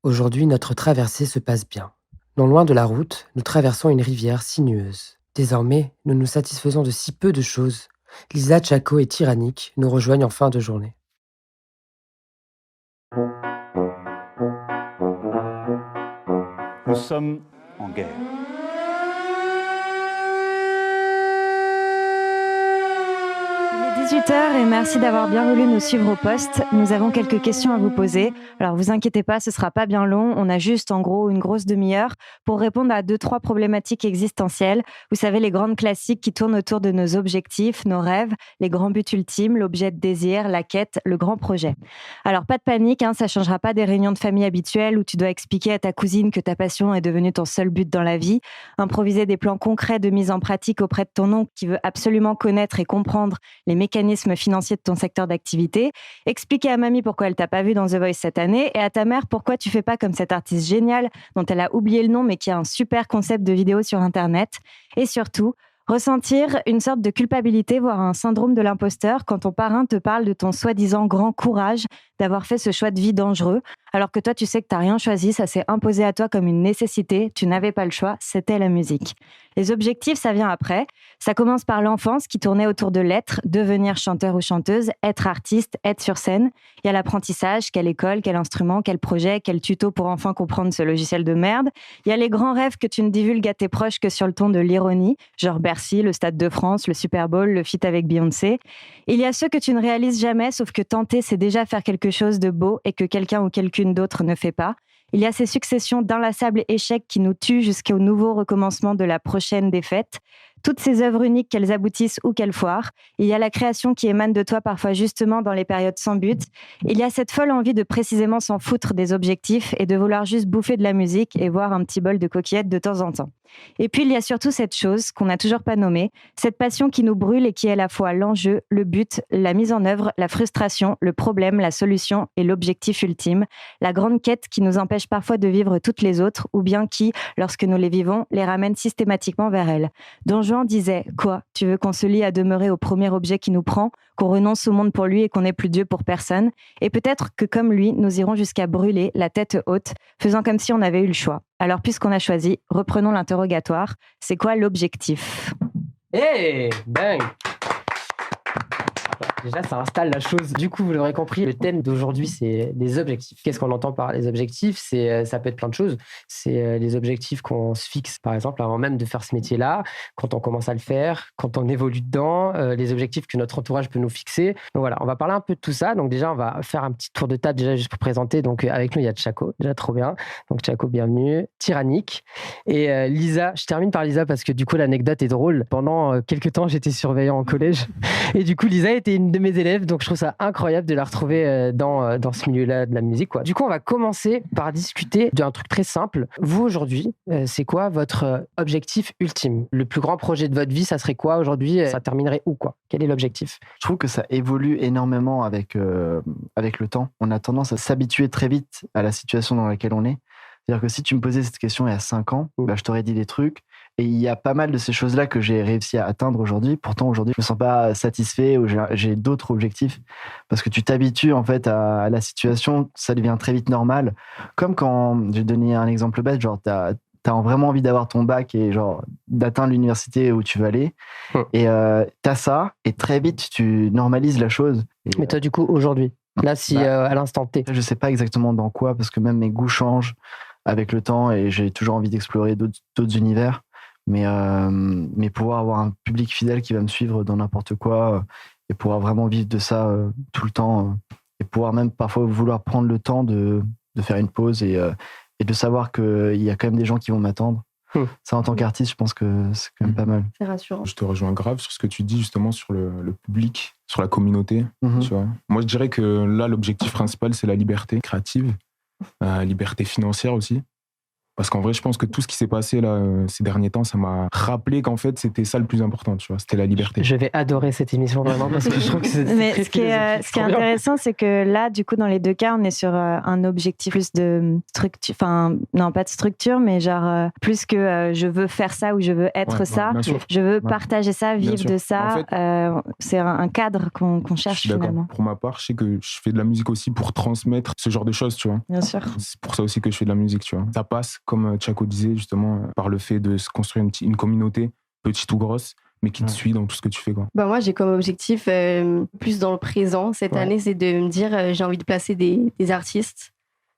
Aujourd'hui, notre traversée se passe bien. Non loin de la route, nous traversons une rivière sinueuse. Désormais, nous nous satisfaisons de si peu de choses. Lisa, Chaco et Tyrannique nous rejoignent en fin de journée. Nous sommes en guerre. Il est 18h et merci d'avoir bien voulu nous suivre au poste. Nous avons quelques questions à vous poser. Alors vous inquiétez pas, ce sera pas bien long. On a juste en gros une grosse demi-heure pour répondre à 2-3 problématiques existentielles. Vous savez, les grandes classiques qui tournent autour de nos objectifs, nos rêves, les grands buts ultimes, l'objet de désir, la quête, le grand projet. Alors pas de panique, ça changera pas des réunions de famille habituelles où tu dois expliquer à ta cousine que ta passion est devenue ton seul but dans la vie, improviser des plans concrets de mise en pratique auprès de ton oncle qui veut absolument connaître et comprendre les mécanismes financiers de ton secteur d'activité, expliquer à mamie pourquoi elle t'a pas vu dans The Voice cette année et à ta mère pourquoi tu fais pas comme cet artiste génial dont elle a oublié le nom mais qui a un super concept de vidéo sur Internet. Et surtout, ressentir une sorte de culpabilité, voire un syndrome de l'imposteur quand ton parrain te parle de ton soi-disant grand courage d'avoir fait ce choix de vie dangereux, alors que toi tu sais que t'as rien choisi, ça s'est imposé à toi comme une nécessité, tu n'avais pas le choix, c'était la musique. Les objectifs, ça vient après. Ça commence par l'enfance qui tournait autour de l'être, devenir chanteur ou chanteuse, être artiste, être sur scène. Il y a l'apprentissage, quelle école, quel instrument, quel projet, quel tuto pour enfin comprendre ce logiciel de merde. Il y a les grands rêves que tu ne divulgues à tes proches que sur le ton de l'ironie, genre Bercy, le Stade de France, le Super Bowl, le feat avec Beyoncé. Il y a ceux que tu ne réalises jamais, sauf que tenter, c'est déjà faire quelque chose de beau et que quelqu'un ou quelqu'une d'autre ne fait pas. Il y a ces successions d'inlassables échecs qui nous tuent jusqu'au nouveau recommencement de la prochaine défaite. Toutes ces œuvres uniques, qu'elles aboutissent ou qu'elles foirent. Il y a la création qui émane de toi parfois justement dans les périodes sans but. Il y a cette folle envie de précisément s'en foutre des objectifs et de vouloir juste bouffer de la musique et boire un petit bol de coquillettes de temps en temps. Et puis il y a surtout cette chose qu'on n'a toujours pas nommée, cette passion qui nous brûle et qui est à la fois l'enjeu, le but, la mise en œuvre, la frustration, le problème, la solution et l'objectif ultime. La grande quête qui nous empêche parfois de vivre toutes les autres ou bien qui, lorsque nous les vivons, les ramène systématiquement vers elles. Don Juan disait « Quoi ? Tu veux qu'on se lie à demeurer au premier objet qui nous prend, qu'on renonce au monde pour lui et qu'on n'est plus Dieu pour personne ? Et peut-être que comme lui, nous irons jusqu'à brûler, la tête haute, faisant comme si on avait eu le choix. Alors puisqu'on a choisi, reprenons l'interrogatoire. C'est quoi l'objectif ? Hey, bang! Déjà, ça installe la chose. Du coup, vous l'aurez compris, le thème d'aujourd'hui, c'est les objectifs. Qu'est-ce qu'on entend par les objectifs ? Ça peut être plein de choses. C'est les objectifs qu'on se fixe, par exemple, avant même de faire ce métier-là, quand on commence à le faire, quand on évolue dedans, les objectifs que notre entourage peut nous fixer. Donc voilà, on va parler un peu de tout ça. Donc déjà, on va faire un petit tour de table déjà juste pour présenter. Donc avec nous, il y a Chaco, déjà trop bien. Donc Chaco, bienvenue. Tyrannique. Et Lisa, je termine par Lisa parce que du coup, l'anecdote est drôle. Pendant quelques temps, j'étais surveillant en collège. Et du coup, Lisa était une de mes élèves, donc je trouve ça incroyable de la retrouver dans ce milieu-là de la musique, quoi. Du coup, on va commencer par discuter d'un truc très simple. Vous, aujourd'hui, c'est quoi votre objectif ultime ? Le plus grand projet de votre vie, ça serait quoi aujourd'hui ? Ça terminerait où, quoi ? Quel est l'objectif ? Je trouve que ça évolue énormément avec le temps. On a tendance à s'habituer très vite à la situation dans laquelle on est. C'est-à-dire que si tu me posais cette question il y a 5 ans, je t'aurais dit des trucs. Et il y a pas mal de ces choses-là que j'ai réussi à atteindre aujourd'hui. Pourtant, aujourd'hui, je me sens pas satisfait ou j'ai d'autres objectifs. Parce que tu t'habitues, en fait, à la situation, ça devient très vite normal. Comme quand, je vais te donner un exemple bête, genre, t'as vraiment envie d'avoir ton bac et genre d'atteindre l'université où tu veux aller. Et t'as ça, et très vite, tu normalises la chose. Mais toi, du coup, aujourd'hui, là, si à l'instant T. Je sais pas exactement dans quoi, parce que même mes goûts changent avec le temps et j'ai toujours envie d'explorer d'autres univers. Mais pouvoir avoir un public fidèle qui va me suivre dans n'importe quoi et pouvoir vraiment vivre de ça tout le temps et pouvoir même parfois vouloir prendre le temps de faire une pause et de savoir qu'il y a quand même des gens qui vont m'attendre. Ça, en tant qu'artiste, je pense que c'est quand même pas mal. C'est rassurant. Je te rejoins grave sur ce que tu dis justement sur le public, sur la communauté. Tu vois. Moi, je dirais que là, l'objectif principal, c'est la liberté créative, la liberté financière aussi. Parce qu'en vrai, je pense que tout ce qui s'est passé là, ces derniers temps, ça m'a rappelé qu'en fait, c'était ça le plus important, tu vois, c'était la liberté. Je vais adorer cette émission vraiment parce que je trouve que c'est Mais très ce qui est intéressant, c'est que là, du coup, dans les deux cas, on est sur un objectif plus de structure, enfin, non, pas de structure, mais genre plus que je veux faire ça ou je veux être ça, je veux partager ça, vivre de ça. En fait, c'est un cadre qu'on cherche finalement. Pour ma part, je sais que je fais de la musique aussi pour transmettre ce genre de choses, tu vois. Bien sûr. C'est pour ça aussi que je fais de la musique, tu vois. Ça passe, comme Tchako disait, justement, par le fait de se construire une communauté, petite ou grosse, mais qui te suit dans tout ce que tu fais, quoi. Bah moi, j'ai comme objectif, plus dans le présent, cette année, c'est de me dire, j'ai envie de placer des artistes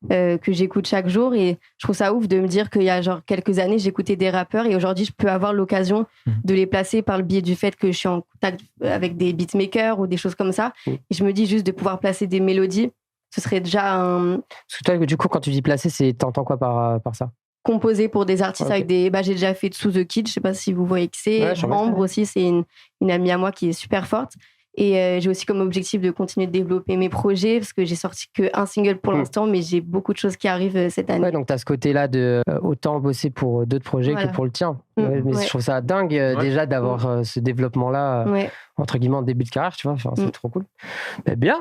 que j'écoute chaque jour, et je trouve ça ouf de me dire qu'il y a genre quelques années, j'écoutais des rappeurs, et aujourd'hui, je peux avoir l'occasion de les placer par le biais du fait que je suis en contact avec des beatmakers ou des choses comme ça. Et je me dis juste de pouvoir placer des mélodies, ce serait déjà un... Parce que toi, du coup, quand tu dis placer, t'entends quoi par ça? Composer pour des artistes avec des... Bah, j'ai déjà fait Sous The Kid, je sais pas si vous voyez qui c'est. Ambre aussi, c'est une amie à moi qui est super forte. Et j'ai aussi comme objectif de continuer de développer mes projets, parce que j'ai sorti qu'un single pour l'instant, mais j'ai beaucoup de choses qui arrivent cette année. Ouais, donc tu as ce côté-là de autant bosser pour d'autres projets que pour le tien. Mais je trouve ça dingue déjà d'avoir ce développement-là, entre guillemets, en début de carrière, tu vois. Enfin, c'est trop cool. Mais bien,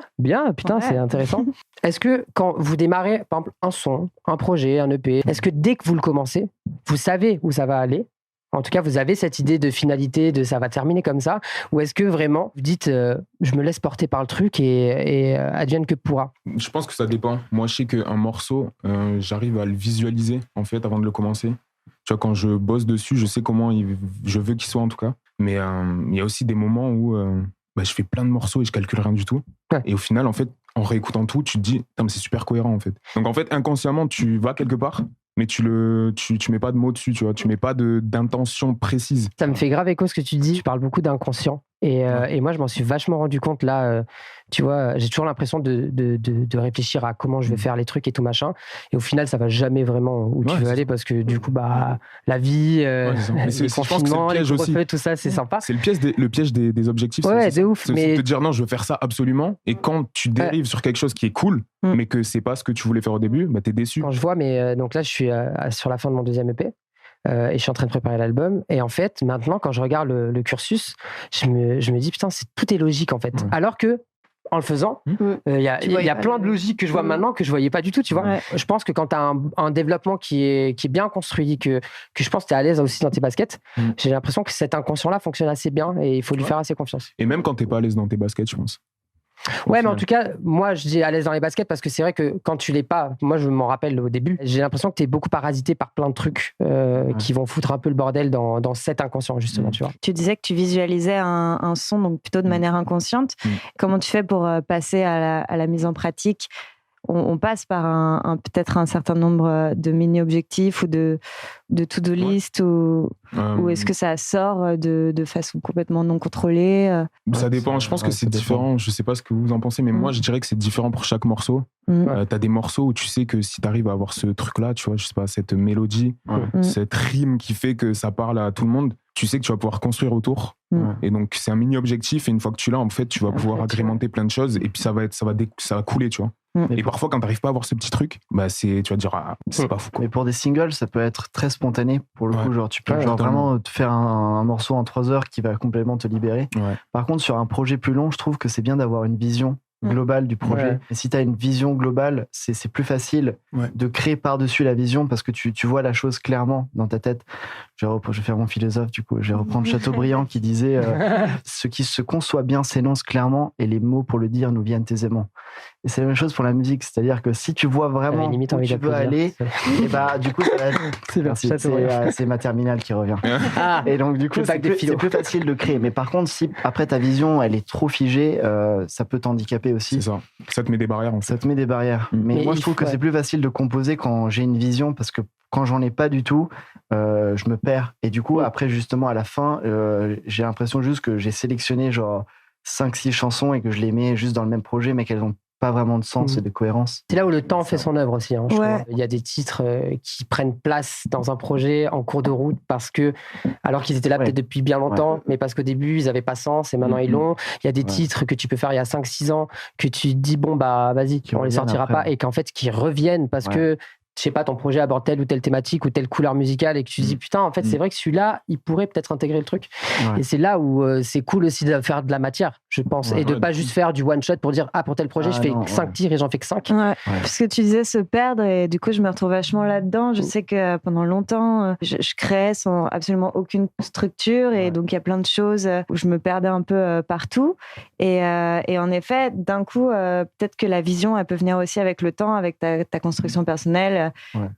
putain, c'est intéressant. Est-ce que quand vous démarrez, par exemple, un son, un projet, un EP, est-ce que dès que vous le commencez, vous savez où ça va aller ? En tout cas, vous avez cette idée de finalité, de ça va terminer comme ça, ou est-ce que vraiment vous dites je me laisse porter par le truc et advienne que pourra? Je pense que ça dépend. Moi, je sais qu'un morceau, j'arrive à le visualiser en fait avant de le commencer. Tu vois, quand je bosse dessus, je sais comment je veux qu'il soit en tout cas. Mais il y a aussi des moments où je fais plein de morceaux et je calcule rien du tout. Ouais. Et au final, en fait, en réécoutant tout, tu te dis mais c'est super cohérent en fait. Donc en fait, inconsciemment, tu vas quelque part. Mais tu mets pas de mots dessus, tu vois, tu mets pas d'intention précise. Ça me fait grave écho ce que tu dis, tu parles beaucoup d'inconscient. Et moi, je m'en suis vachement rendu compte là, tu vois, j'ai toujours l'impression de réfléchir à comment je vais faire les trucs et tout machin. Et au final, ça va jamais vraiment où tu veux aller parce que du coup, la vie, les confinements, les couvre-feux, tout ça, c'est sympa. C'est le piège des objectifs. Ouais, de ouf. C'est te dire non, je veux faire ça absolument. Et quand tu dérives sur quelque chose qui est cool, mais que c'est pas ce que tu voulais faire au début, t'es déçu. Quand je vois, donc là, je suis sur la fin de mon deuxième EP. Et je suis en train de préparer l'album. Et en fait, maintenant, quand je regarde le cursus, je me dis, putain, tout est logique, en fait. Alors que, en le faisant, il y a plein de logiques que je vois maintenant que je voyais pas du tout, tu vois. Ouais. Je pense que quand tu as un développement qui est bien construit, que je pense que tu es à l'aise aussi dans tes baskets, j'ai l'impression que cet inconscient-là fonctionne assez bien et il faut lui faire assez confiance. Et même quand tu n'es pas à l'aise dans tes baskets, je pense. Ouais, mais en tout cas, moi, je dis à l'aise dans les baskets parce que c'est vrai que quand tu l'es pas, moi, je m'en rappelle au début, j'ai l'impression que tu es beaucoup parasité par plein de trucs qui vont foutre un peu le bordel dans cet inconscient, justement, tu vois. Tu disais que tu visualisais un son, donc plutôt de manière inconsciente. Comment tu fais pour passer à la mise en pratique ? On passe par peut-être un certain nombre de mini-objectifs ou de to-do list ou est-ce que ça sort de façon complètement non contrôlée? Ça dépend, je pense que c'est différent. Je sais pas ce que vous en pensez, mais moi je dirais que c'est différent pour chaque morceau. T'as des morceaux où tu sais que si t'arrives à avoir ce truc-là, tu vois, je sais pas, cette mélodie, cette rime qui fait que ça parle à tout le monde, tu sais que tu vas pouvoir construire autour. Et donc c'est un mini-objectif et une fois que tu l'as, en fait, tu vas pouvoir agrémenter plein de choses et puis ça va couler, tu vois. Et parfois, quand t'arrives pas à avoir ce petit truc, tu vas dire, c'est pas fou, quoi. Mais pour des singles, ça peut être très spontané. Pour le coup, genre, tu peux vraiment te faire un morceau en 3 heures qui va complètement te libérer. Par contre, sur un projet plus long, je trouve que c'est bien d'avoir une vision globale du projet. Et si tu as une vision globale, c'est plus facile de créer par-dessus la vision parce que tu vois la chose clairement dans ta tête. Je vais faire mon philosophe, du coup. Je vais reprendre Chateaubriand qui disait ce qui se conçoit bien s'énonce clairement et les mots pour le dire nous viennent aisément. Et c'est la même chose pour la musique, c'est-à-dire que si tu vois vraiment où tu veux aller, et du coup, c'est ma terminale qui revient. Et donc, du coup, c'est plus facile de créer. Mais par contre, si après ta vision, elle est trop figée, ça peut t'handicaper aussi. C'est ça. Ça te met des barrières, en fait. Ça te met des barrières. Mais moi, je trouve que c'est plus facile de composer quand j'ai une vision parce que quand j'en ai pas du tout, je me perds. Et du coup, après, justement, à la fin, j'ai l'impression juste que j'ai sélectionné genre 5-6 chansons et que je les mets juste dans le même projet, mais qu'elles n'ont pas vraiment de sens et de cohérence. C'est là où le temps fait son œuvre aussi. Je trouve. Il y a des titres qui prennent place dans un projet en cours de route parce que, alors qu'ils étaient là peut-être depuis bien longtemps, mais parce qu'au début, ils n'avaient pas sens et maintenant ils l'ont. Il y a des titres que tu peux faire il y a 5-6 ans que tu te dis, vas-y, on les sortira pas et qu'en fait, qui reviennent parce que je sais pas, ton projet aborde telle ou telle thématique ou telle couleur musicale et que tu dis putain, en fait, c'est vrai que celui-là, il pourrait peut-être intégrer le truc. Et c'est là où c'est cool aussi de faire de la matière, je pense, et de pas juste faire du one shot pour dire pour tel projet, je fais 5 tirs et j'en fais que 5. Parce que tu disais se perdre, et du coup, je me retrouve vachement là-dedans. Je sais que pendant longtemps, je créais sans absolument aucune structure, et donc il y a plein de choses où je me perdais un peu partout. Et en effet, d'un coup, peut-être que la vision, elle peut venir aussi avec le temps, avec ta construction personnelle.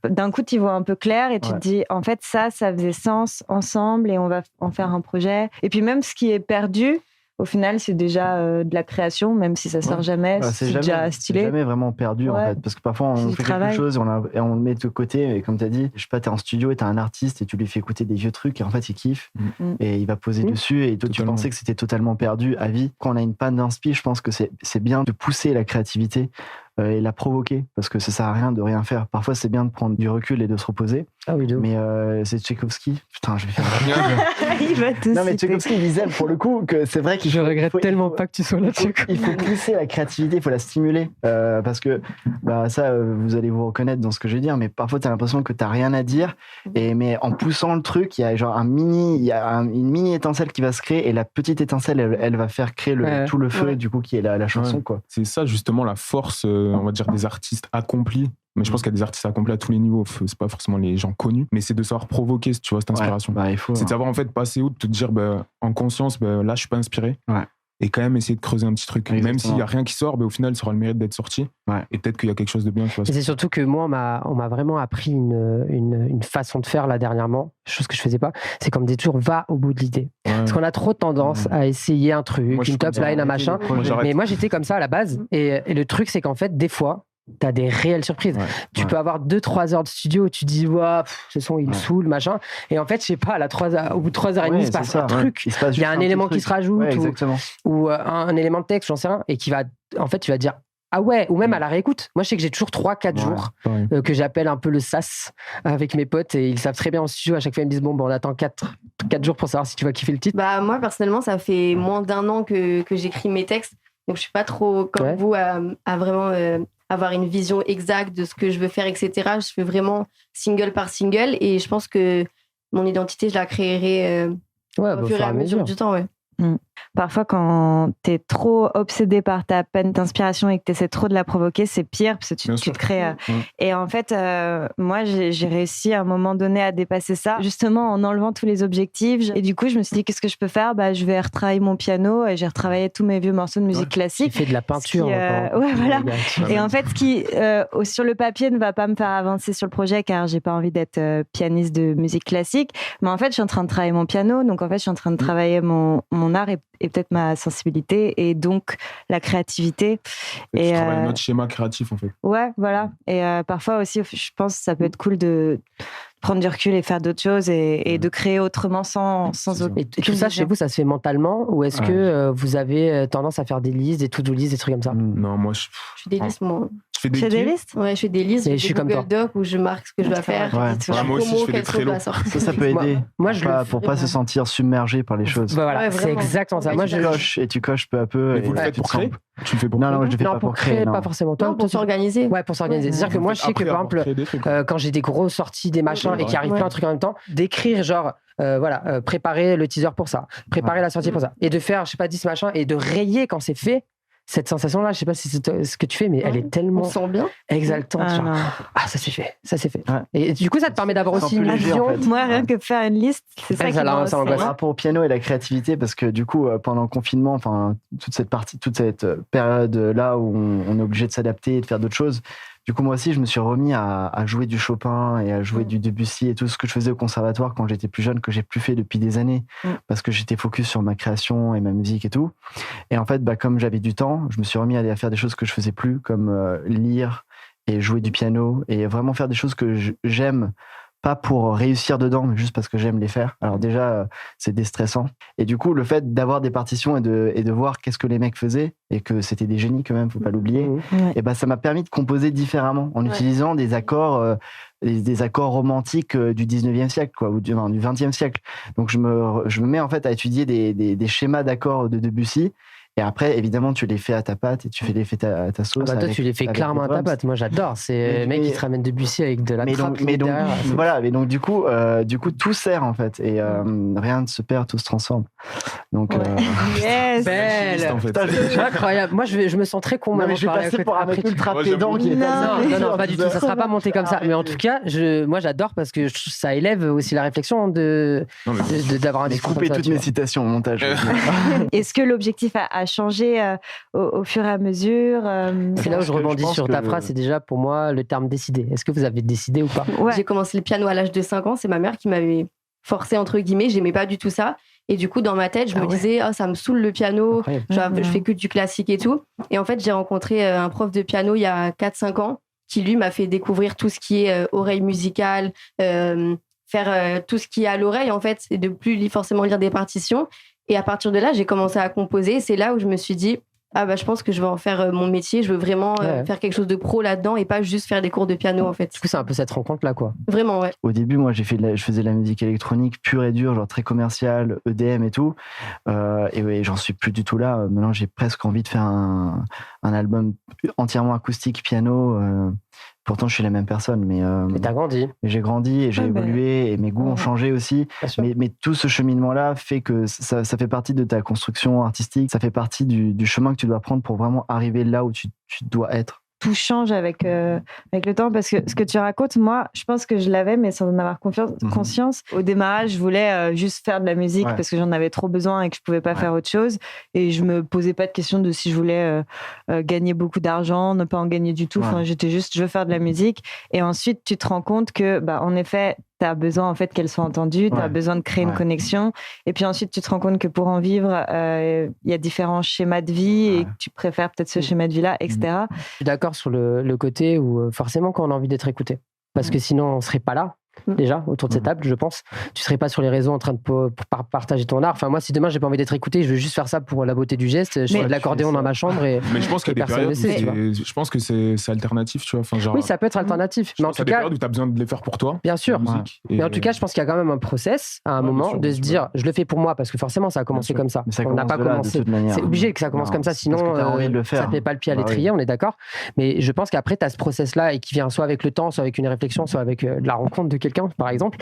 D'un coup, tu y vois un peu clair et tu te dis, en fait, ça faisait sens ensemble et on va en faire un projet. Et puis même ce qui est perdu, au final, c'est déjà de la création, même si ça sort jamais. C'est déjà stylé. C'est jamais vraiment perdu, en fait. Parce que parfois, on fait quelque chose et on le met de côté. Et comme tu as dit, je sais pas, tu es en studio et tu as un artiste et tu lui fais écouter des vieux trucs et en fait, il kiffe. Et il va poser dessus. Et toi, tu pensais que c'était totalement perdu à vie. Quand on a une panne d'inspi, je pense que c'est bien de pousser la créativité et la provoquer, parce que ça sert à rien de rien faire. Parfois, c'est bien de prendre du recul et de se reposer. Mais c'est Tchaïkovski. Putain, je vais faire il va tout Non, mais Tchaïkovski, il disait pour le coup que c'est vrai qu'il je regrette tellement pas que tu sois là. Il faut pousser la créativité, il faut la stimuler. Parce que ça, vous allez vous reconnaître dans ce que je vais dire, mais parfois, tu as l'impression que tu n'as rien à dire. Mais en poussant le truc, il y a genre une mini étincelle qui va se créer, et la petite étincelle, elle va faire créer tout le feu, du coup, qui est la chanson. Quoi. C'est ça, justement, la force, on va dire, des artistes accomplis. Mais je pense qu'il y a des artistes accomplis à tous les niveaux. C'est pas forcément les gens connus, mais c'est de savoir provoquer, tu vois, cette inspiration. C'est de savoir en fait passer outre, te dire en conscience, là je suis pas inspiré. Et quand même essayer de creuser un petit truc. Exactement. Même s'il y a rien qui sort, au final ça aura le mérite d'être sorti. Et peut-être qu'il y a quelque chose de bien. Tu vois. Et c'est surtout que moi, on m'a vraiment appris une façon de faire là dernièrement, chose que je faisais pas. C'est comme des toujours, va au bout de l'idée. Parce qu'on a trop tendance à essayer un truc, une top line, un machin. Mais moi j'étais comme ça à la base. Et le truc c'est qu'en fait, des fois, t'as des réelles surprises. Tu peux avoir 2-3 heures de studio où tu dis ce son il saoule, machin. Et en fait, je sais pas, au bout de 3 heures et demie, il se passe un truc. Il y a un élément qui se rajoute ou un élément de texte, j'en sais rien, et qui va, en fait, tu vas dire ah ouais, ou même à la réécoute. Moi, je sais que j'ai toujours 3-4 jours que j'appelle un peu le sas avec mes potes, et ils savent très bien en studio. À chaque fois, ils me disent on attend 4 jours pour savoir si tu vas kiffer le titre. Moi, personnellement, ça fait moins d'1 an que j'écris mes textes. Donc, je suis pas trop comme vous à vraiment avoir une vision exacte de ce que je veux faire, etc. Je fais vraiment single par single, et je pense que mon identité, je la créerai au fur et à mesure du temps. Parfois, quand t'es trop obsédé par ta peine d'inspiration et que t'essaies trop de la provoquer, c'est pire, parce que tu te crées. Et en fait, moi, j'ai réussi à un moment donné à dépasser ça, justement en enlevant tous les objectifs. Et du coup, je me suis dit, qu'est-ce que je peux faire ? Je vais retravailler mon piano, et j'ai retravaillé tous mes vieux morceaux de musique classique. Tu fais de la peinture. Voilà. Et en fait, ce qui, sur le papier, ne va pas me faire avancer sur le projet, car j'ai pas envie d'être pianiste de musique classique. Mais en fait, je suis en train de travailler mon piano, donc en fait, je suis en train de travailler mon art et peut-être ma sensibilité, et donc la créativité. Et tu travailles notre schéma créatif, en fait. Ouais, voilà. Et parfois aussi, je pense que ça peut être cool de prendre du recul et faire d'autres choses, et de créer autrement sans autre. Et tout ça, chez vous, ça se fait mentalement, ou est-ce que vous avez tendance à faire des listes, des to-do lists, des trucs comme ça ? Non, moi, je fais des listes, moi. Tu fais des listes ? Ouais, je fais des listes. Et je suis comme toi. Google Doc où je marque ce que je dois faire. Moi aussi, je fais des Trello. Ça peut aider. Pour pas se sentir submergé par les choses. Voilà, c'est exactement ça. Moi, tu coches peu à peu. Et vous le faites pour créer ? Tu le fais pour créer ? Non, je le fais pas pour créer. Pas forcément. Non, pour s'organiser. Ouais, pour s'organiser. C'est-à-dire que moi, je sais que, par exemple, quand j'ai des grosses sorties, des machins, et qu'il arrive plein de trucs en même temps, d'écrire genre, préparer le teaser pour ça, préparer la sortie pour ça, et de faire, je sais pas, 10 machins, et de rayer quand c'est fait. Cette sensation-là, je sais pas si c'est ce que tu fais, mais elle est tellement exaltante. Ça s'est fait. Et du coup, ça te permet d'avoir aussi une vision. En fait. Moi, rien que faire une liste, c'est ça qui m'angoisse. Par rapport au piano et la créativité, parce que du coup, pendant le confinement, toute cette période-là où on est obligé de s'adapter et de faire d'autres choses, du coup, moi aussi, je me suis remis à jouer du Chopin et à jouer du Debussy et tout ce que je faisais au conservatoire quand j'étais plus jeune, que j'ai plus fait depuis des années, parce que j'étais focus sur ma création et ma musique et tout. Et en fait, comme j'avais du temps, je me suis remis à faire des choses que je faisais plus, comme lire et jouer du piano, et vraiment faire des choses que j'aime, pas pour réussir dedans, mais juste parce que j'aime les faire. Alors déjà, c'est déstressant. Et du coup, le fait d'avoir des partitions et de voir qu'est-ce que les mecs faisaient, et que c'était des génies quand même, faut pas l'oublier, et ça m'a permis de composer différemment, en utilisant des accords romantiques du 19e siècle, quoi, ou du 20e siècle. Donc je me mets en fait à étudier des schémas d'accords de Debussy, Et après, évidemment, tu les fais à ta pâte et tu fais les fais à ta sauce. Toi, tu les fais clairement à ta pâte. Moi, j'adore. C'est le mec qui te ramène Debussy avec de la trappe. Mais donc, du coup, tout sert, en fait. Et rien ne se perd, tout se transforme. Donc, yes. Belle. Incroyable. Moi, je me sens très con. Non, mais je vais passer pour un mec ultra pédant qui est non, pas du tout. Ça sera pas monté comme ça. Mais en tout cas, moi, j'adore parce que ça élève aussi la réflexion d'avoir un discours comme ça. Couper toutes mes citations au montage. Est-ce que l'objectif a changé au fur et à mesure C'est là où je rebondis sur ta phrase. C'est déjà pour moi le terme décider. Est-ce que vous avez décidé ou pas? J'ai commencé le piano à l'âge de 5 ans. C'est ma mère qui m'avait forcé, entre guillemets. J'aimais pas du tout ça. Et du coup, dans ma tête, je me disais, ça me saoule le piano. Je fais que du classique et tout. Et en fait, j'ai rencontré un prof de piano il y a 4-5 ans qui, lui, m'a fait découvrir tout ce qui est oreille musicale, faire tout ce qui est à l'oreille, en fait, et de plus forcément lire des partitions. Et à partir de là, j'ai commencé à composer. C'est là où je me suis dit, je pense que je vais en faire mon métier. Je veux vraiment faire quelque chose de pro là-dedans et pas juste faire des cours de piano, en fait. Du coup, c'est un peu cette rencontre-là, quoi. Vraiment, ouais. Au début, moi, je faisais de la musique électronique pure et dure, genre très commerciale, EDM et tout. Et j'en suis plus du tout là. Maintenant, j'ai presque envie de faire un album entièrement acoustique, piano. Pourtant, je suis la même personne, mais t'as grandi. Mais j'ai grandi et j'ai évolué et mes goûts ont changé aussi. Mais tout ce cheminement-là fait que ça fait partie de ta construction artistique. Ça fait partie du chemin que tu dois prendre pour vraiment arriver là où tu dois être. Tout change avec le temps parce que ce que tu racontes, moi, je pense que je l'avais, mais sans en avoir conscience. Au démarrage, je voulais juste faire de la musique parce que j'en avais trop besoin et que je pouvais pas faire autre chose. Et je me posais pas de question de si je voulais gagner beaucoup d'argent, ne pas en gagner du tout. Enfin, j'étais juste, je veux faire de la musique. Et ensuite, tu te rends compte que, en effet, tu as besoin en fait qu'elle soit entendue, tu as besoin de créer une connexion. Et puis ensuite, tu te rends compte que pour en vivre, il y a différents schémas de vie et que tu préfères peut-être ce schéma de vie-là, etc. Je suis d'accord sur le côté où forcément quand on a envie d'être écouté. Parce que sinon, on ne serait pas là. Déjà, autour de cette table, je pense. Tu serais pas sur les réseaux en train de partager ton art. Enfin, moi, si demain, j'ai pas envie d'être écouté, je veux juste faire ça pour la beauté du geste. Je fais de l'accordéon dans ma chambre et. Mais je pense qu'il y a des périodes je pense que c'est alternatif, tu vois. Enfin, genre, oui, ça peut être alternatif. Mais en tout cas. Il y a des périodes où tu as besoin de les faire pour toi. Bien sûr. Mais en tout cas, je pense qu'il y a quand même un process à un moment de se dire, je le fais pour moi, parce que forcément, ça a commencé comme ça. On n'a pas commencé. C'est obligé que ça commence comme ça, sinon, ça ne met pas le pied à l'étrier, on est d'accord. Mais je pense qu'après, tu as ce process-là et qui vient soit avec le temps, soit avec une réflexion, soit avec de la rencontre de quelqu'un, par exemple.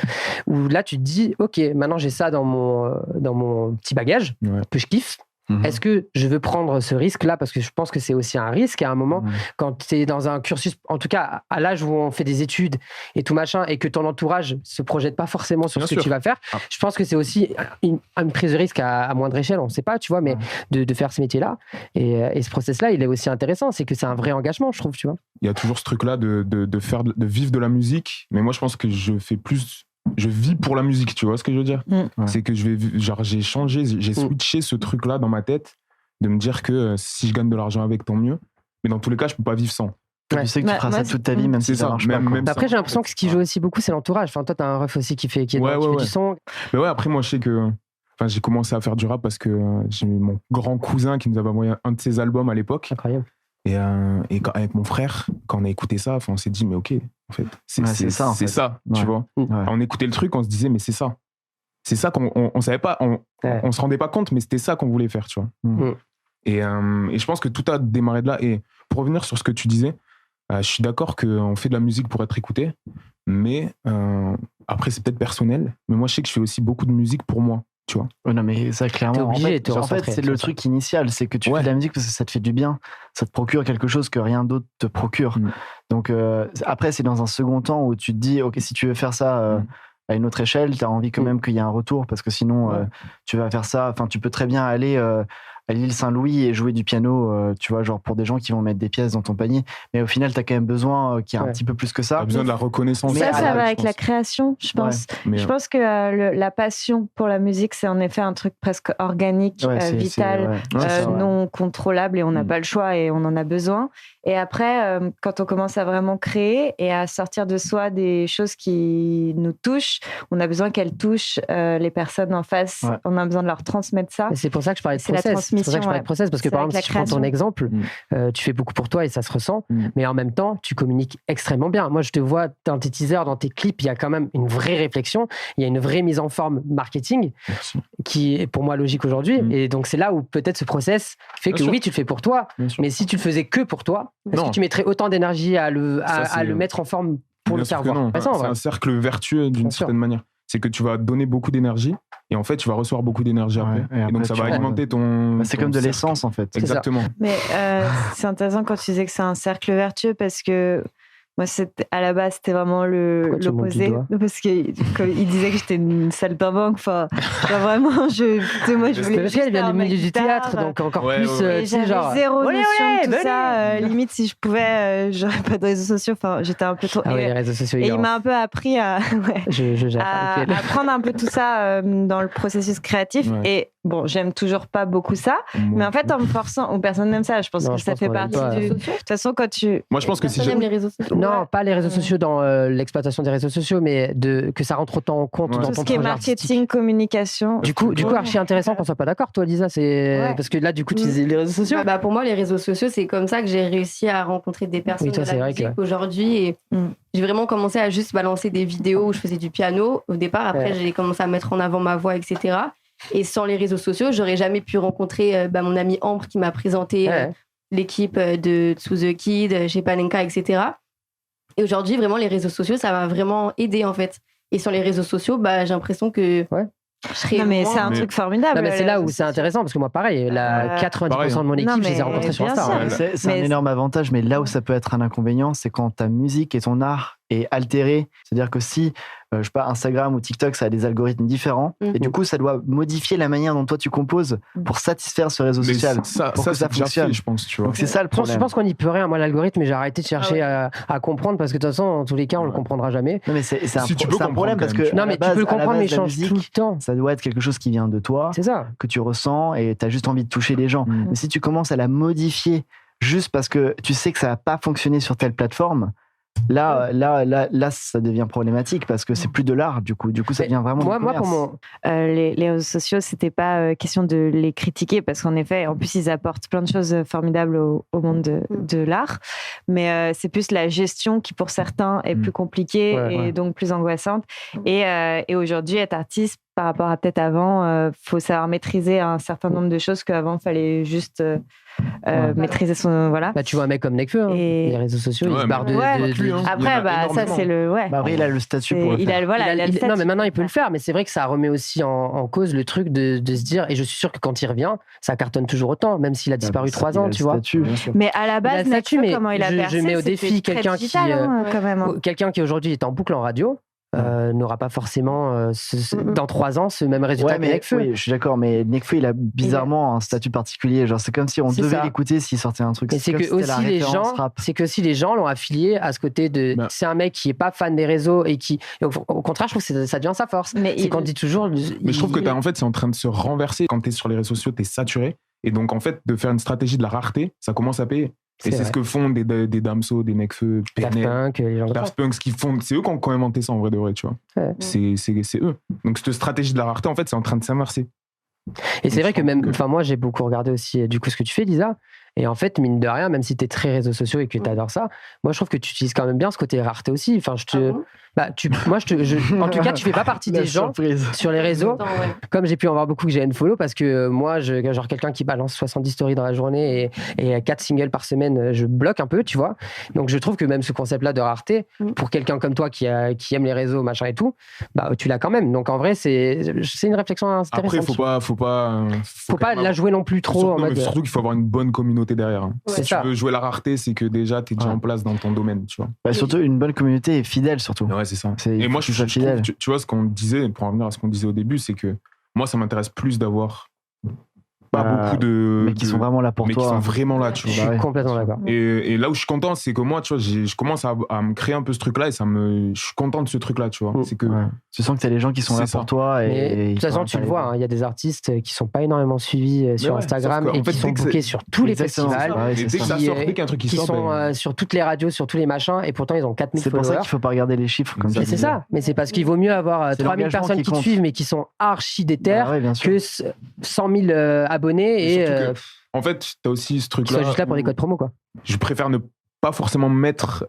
Où là tu te dis ok, maintenant j'ai ça dans mon petit bagage que je kiffe. Est-ce que je veux prendre ce risque là, parce que je pense que c'est aussi un risque à un moment quand tu es dans un cursus, en tout cas à l'âge où on fait des études et tout machin, et que ton entourage se projette pas forcément sur ce que tu vas faire. Je pense que c'est aussi une prise de risque à moindre échelle, on sait pas, tu vois, mais de faire ce métier là et ce process là il est aussi intéressant, c'est que c'est un vrai engagement, je trouve, tu vois. Il y a toujours ce truc là de vivre de la musique, mais moi je pense que je vis pour la musique, tu vois ce que je veux dire? C'est que j'ai changé, j'ai switché ce truc-là dans ma tête, de me dire que si je gagne de l'argent avec, tant mieux. Mais dans tous les cas, je peux pas vivre sans. Tu sais que tu feras ça toute ta vie, même si ça marche pas. Après, j'ai l'impression que ce qui joue aussi beaucoup, c'est l'entourage. Enfin, toi, t'as un ref aussi qui fait du son. Mais après, moi, je sais que j'ai commencé à faire du rap parce que j'ai eu mon grand cousin qui nous avait envoyé un de ses albums à l'époque. Incroyable. Et avec mon frère, quand on a écouté ça, on s'est dit, mais ok, en fait, c'est ça, tu vois. On écoutait le truc, on se disait, mais c'est ça. C'est ça qu'on savait pas, on se rendait pas compte, mais c'était ça qu'on voulait faire, tu vois. Et je pense que tout a démarré de là. Et pour revenir sur ce que tu disais, je suis d'accord qu'on fait de la musique pour être écouté, mais après, c'est peut-être personnel, mais moi, je sais que je fais aussi beaucoup de musique pour moi. Tu vois. Non, mais ça, clairement. En fait, c'est le truc initial, c'est que tu fais de la musique parce que ça te fait du bien, ça te procure quelque chose que rien d'autre te procure. Donc, après, c'est dans un second temps où tu te dis, ok, si tu veux faire ça à une autre échelle, tu as envie quand même qu'il y ait un retour, parce que sinon, tu vas faire ça. Enfin, tu peux très bien aller à l'île Saint-Louis et jouer du piano, tu vois, genre pour des gens qui vont mettre des pièces dans ton panier. Mais au final, tu as quand même besoin qu'il y ait un petit peu plus que ça. Tu as besoin de la reconnaissance. Ça va avec la création, je pense. Je pense que la passion pour la musique, c'est en effet un truc presque organique, vital, non contrôlable, et on n'a pas le choix et on en a besoin. Et après, quand on commence à vraiment créer et à sortir de soi des choses qui nous touchent, on a besoin qu'elles touchent les personnes en face. On a besoin de leur transmettre ça. Et c'est pour ça que je parlais de process. C'est pour ça que je parlais de process, parce que par exemple, si je prends ton exemple, tu fais beaucoup pour toi et ça se ressent, mais en même temps, tu communiques extrêmement bien. Moi, je te vois dans tes teasers, dans tes clips, il y a quand même une vraie réflexion, il y a une vraie mise en forme marketing qui est pour moi logique aujourd'hui. Et donc, c'est là où peut-être ce process fait que oui, tu le fais pour toi, mais si tu le faisais que pour toi, est-ce que tu mettrais autant d'énergie à le mettre en forme pour le faire voir? C'est un cercle vertueux d'une certaine manière. C'est que tu vas donner beaucoup d'énergie et en fait, tu vas recevoir beaucoup d'énergie après. Et donc, ça va alimenter ton. C'est comme de l'essence, en fait. Exactement. Mais c'est intéressant quand tu disais que c'est un cercle vertueux parce que moi, à la base, c'était vraiment l'opposé. Parce qu'il disait que j'étais une saltimbanque. Enfin, vraiment, moi, je voulais. Parce qu'elle vient du milieu du théâtre, donc encore plus. J'avais zéro notion de tout ça. Limite, si je pouvais, j'aurais pas de réseaux sociaux. Enfin, j'étais un peu trop. Ah oui, les réseaux sociaux. Et il m'a un peu appris à prendre un peu tout ça dans le processus créatif. Et bon, j'aime toujours pas beaucoup ça. Mais en fait, en me forçant, ou personne n'aime ça. Je pense que ça fait partie du. De toute façon, quand tu. Moi, je pense que si j'aime les réseaux sociaux. Non, pas les réseaux sociaux dans l'exploitation des réseaux sociaux, mais que ça rentre autant en compte dans ton projet. Tout ce qui est marketing, communication. Du coup, archi intéressant qu'on soit pas d'accord, toi, Lisa. Parce que là, du coup, tu disais les réseaux sociaux. Pour moi, les réseaux sociaux, c'est comme ça que j'ai réussi à rencontrer des personnes de la musique aujourd'hui. Et j'ai vraiment commencé à juste balancer des vidéos où je faisais du piano au départ. Après, j'ai commencé à mettre en avant ma voix, etc. Et sans les réseaux sociaux, j'aurais jamais pu rencontrer mon ami Ambre qui m'a présenté l'équipe de To The Kid, chez Panenka, etc. Et aujourd'hui, vraiment, les réseaux sociaux, ça m'a vraiment aidé, en fait. Et sur les réseaux sociaux, j'ai l'impression que je serais... Non, mais c'est un truc formidable. Non, mais c'est là où c'est intéressant, parce que moi, pareil, 90% de mon équipe, je les ai rencontrés sur Insta. C'est un énorme avantage, mais là où ça peut être un inconvénient, c'est quand ta musique et ton art est altéré. C'est-à-dire que si, je sais pas, Instagram ou TikTok, ça a des algorithmes différents, et du coup, ça doit modifier la manière dont toi tu composes pour satisfaire ce réseau social. Pour que ça fonctionne, je pense, tu vois. Donc c'est ça le problème. Je pense qu'on n'y peut rien. Moi, l'algorithme, j'ai arrêté de chercher à comprendre, parce que de toute façon, en tous les cas, on le comprendra jamais. Non, mais c'est un problème parce que. Non, mais tu peux le comprendre, mais il change tout le temps. Ça doit être quelque chose qui vient de toi, que tu ressens, et tu as juste envie de toucher les gens. Mais si tu commences à la modifier juste parce que tu sais que ça va pas fonctionner sur telle plateforme, là, ça devient problématique parce que c'est plus de l'art, du coup, ça devient vraiment du commerce. Les réseaux sociaux, c'était pas question de les critiquer parce qu'en effet, en plus, ils apportent plein de choses formidables au monde de l'art, mais c'est plus la gestion qui, pour certains, est plus compliquée et donc plus angoissante. Et aujourd'hui, être artiste, par rapport à peut-être avant, faut savoir maîtriser un certain nombre de choses qu'avant, il fallait juste maîtriser son... Voilà. Tu vois un mec comme Nekfeu, les réseaux sociaux, il se barre de... Après, ça, c'est le... Après, il a le statut pour le faire. Non, mais maintenant, il peut le faire, mais c'est vrai que ça remet aussi en cause le truc de se dire, et je suis sûr que quand il revient, ça cartonne toujours autant, même s'il a disparu 3 ans, tu vois. Mais à la base, Nekfeu, comment il a percé, je mets au défi quelqu'un qui aujourd'hui est en boucle en radio, n'aura pas forcément dans 3 ans ce même résultat que Nekfeu. Oui, je suis d'accord, mais Nekfeu, il a bizarrement un statut particulier. Genre, c'est comme si on devait l'écouter s'il sortait un truc. Mais c'est que aussi les gens l'ont affilié à ce côté de. C'est un mec qui est pas fan des réseaux et qui. Au contraire, je trouve que ça devient sa force. C'est qu'on dit toujours. Mais je trouve que en fait, c'est en train de se renverser. Quand t'es sur les réseaux sociaux, t'es saturé. Et donc, en fait, de faire une stratégie de la rareté, ça commence à payer. Et c'est ce que font des Damso, des Nekfeu, Daft Punk, ce qu'ils font. C'est eux qui ont inventé ça en vrai de vrai, tu vois. C'est eux. Donc cette stratégie de la rareté, en fait, c'est en train de s'inverser. Et c'est vrai que même, moi j'ai beaucoup regardé aussi du coup ce que tu fais, Lisa. Et en fait, mine de rien, même si tu es très réseaux sociaux et que tu adores ça, moi je trouve que tu utilises quand même bien ce côté rareté aussi. Enfin, en tout cas, tu fais pas partie des gens sur les réseaux. Comme j'ai pu en voir beaucoup que j'ai unfollow parce que moi, genre quelqu'un qui balance 70 stories dans la journée et 4 singles par semaine, je bloque un peu, tu vois. Donc je trouve que même ce concept-là de rareté, pour quelqu'un comme toi qui aime les réseaux, machin et tout, tu l'as quand même. Donc en vrai, c'est une réflexion intéressante. Après, faut pas la jouer non plus trop. Surtout qu'il faut avoir une bonne communauté derrière. Si tu veux jouer la rareté, c'est que déjà t'es déjà en place dans ton domaine, tu vois. Surtout une bonne communauté et fidèle surtout. Ouais, c'est ça. Et moi, je trouve, tu vois, ce qu'on disait, pour en revenir à ce qu'on disait au début, c'est que moi, ça m'intéresse plus d'avoir pas beaucoup de... Mais qui sont vraiment là pour toi. Mais qui sont vraiment là, tu vois. Je suis complètement d'accord. Et là où je suis content, c'est que moi, tu vois, je commence à me créer un peu ce truc-là et je suis content de ce truc-là, tu vois. C'est que... Tu sens que t'as les gens qui sont là pour toi. Et de toute façon, tu le vois, il y a des artistes qui sont pas énormément suivis sur Instagram et qui sont bookés sur tous les festivals. Qui sont sur toutes les radios, sur tous les machins, et pourtant ils ont 4000 followers. C'est pour ça qu'il faut pas regarder les chiffres comme ça. C'est ça, mais c'est parce qu'il vaut mieux avoir 3000 personnes qui te suivent mais qui sont archi déter que 100 000 abonnés abonnés et en fait, t'as aussi ce truc-là. Ils sont juste là pour des codes promo, quoi. Je préfère ne pas forcément mettre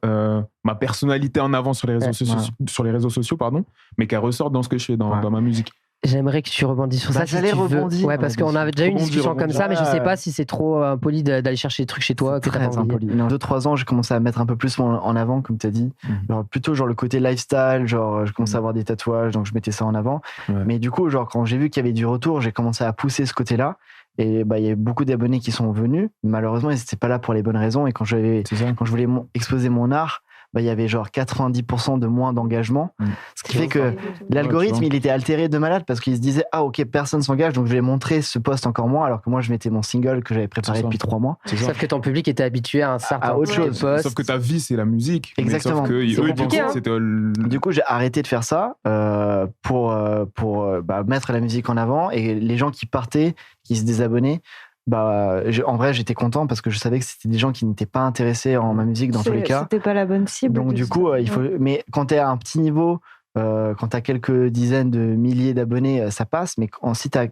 ma personnalité en avant sur les réseaux sociaux, pardon, mais qu'elle ressorte dans ce que je fais, dans ma musique. J'aimerais que tu rebondisses sur ça. J'allais rebondir. Ouais, parce qu'on avait déjà eu une discussion comme ça, mais je sais pas si c'est trop impoli d'aller chercher des trucs chez toi. C'est très impoli. 2-3 ans, j'ai commencé à mettre un peu plus en avant, comme tu as dit. Genre, plutôt le côté lifestyle, genre je commençais à avoir des tatouages, donc je mettais ça en avant. Ouais. Mais du coup, quand j'ai vu qu'il y avait du retour, j'ai commencé à pousser ce côté-là. Et il y a beaucoup d'abonnés qui sont venus. Malheureusement, ils n'étaient pas là pour les bonnes raisons. Et quand je voulais exposer mon art, il y avait genre 90% de moins d'engagement. Ce qui fait que l'algorithme, il était altéré de malade parce qu'il se disait « Ah, ok, personne s'engage, donc je vais montrer ce post encore moins. » Alors que moi, je mettais mon single que j'avais préparé depuis 3 mois. Sauf que ton public était habitué à un certain autre chose. Sauf que ta vie, c'est la musique. Exactement. Sauf que du coup, j'ai arrêté de faire ça pour mettre la musique en avant. Et les gens qui partaient, qui se désabonnaient, en vrai, j'étais content parce que je savais que c'était des gens qui n'étaient pas intéressés en ma musique dans tous les cas. C'était pas la bonne cible. Donc du coup, il faut. Mais quand t'es à un petit niveau, quand t'as quelques dizaines de milliers d'abonnés, ça passe. Mais si t'as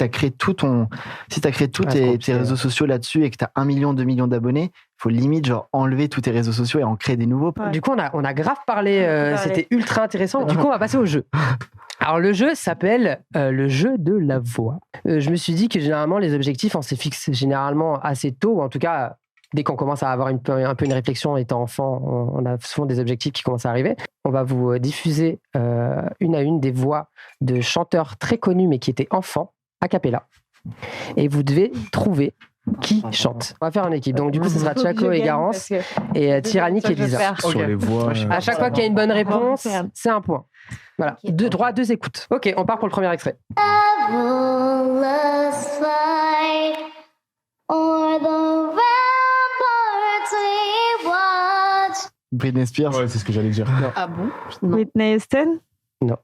créé tes réseaux sociaux là-dessus et que t'as 1 million, 2 millions d'abonnés, il faut limite enlever tous tes réseaux sociaux et en créer des nouveaux. Ouais. Du coup, on a grave parlé. C'était ultra intéressant. Du coup, on va passer au jeu. Alors le jeu s'appelle le jeu de la voix. Je me suis dit que généralement les objectifs on s'est fixés généralement assez tôt, ou en tout cas dès qu'on commence à avoir un peu une réflexion étant enfant, on a souvent des objectifs qui commencent à arriver. On va vous diffuser une à une des voix de chanteurs très connus mais qui étaient enfants, a cappella. Et vous devez trouver qui chante. On va faire en équipe. Donc du coup ce sera Tchako et Garance et Tyrannique et Lisa. Sur les voix. À chaque fois qu'il y a une bonne réponse, c'est un point. Voilà, 2 droits, 2 écoutes. Ok, on part pour le premier extrait. Britney Spears. Ouais, c'est ce que j'allais dire. Non. Ah bon? Whitney Houston? Non.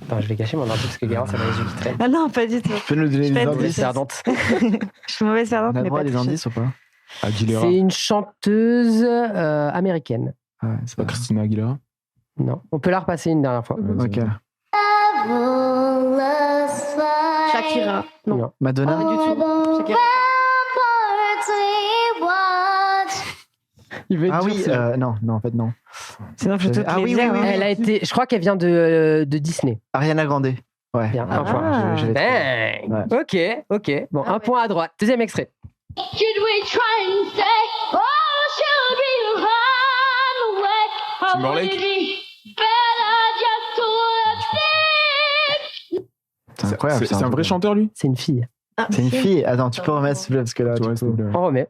Attends, je vais cacher mon ordi parce que Garance a les yeux qui traînent. Ah non, pas du tout. Tu peux nous donner des indices? Perdante. Je suis mauvaise perdante, mais pas pas des indices ou pas? Aguilera. C'est une chanteuse américaine. Ouais, C'est pas Christina Aguilera? Non, on peut la repasser une dernière fois. Ok. Shakira. Non. Madonna? Pas du tout. Shakira. Ah oui, non, en fait non. Sinon, je peux oui. Elle a été, je crois qu'elle vient de Disney. Ariana Grande. Ouais. Bien, un point. Ouais. Ok. Bon, un point à droite. Deuxième extrait. Timberlake. C'est incroyable. C'est un vrai chanteur, lui? C'est une fille. C'est une fille. Attends, tu peux remettre s'il te plaît parce que là, On remet.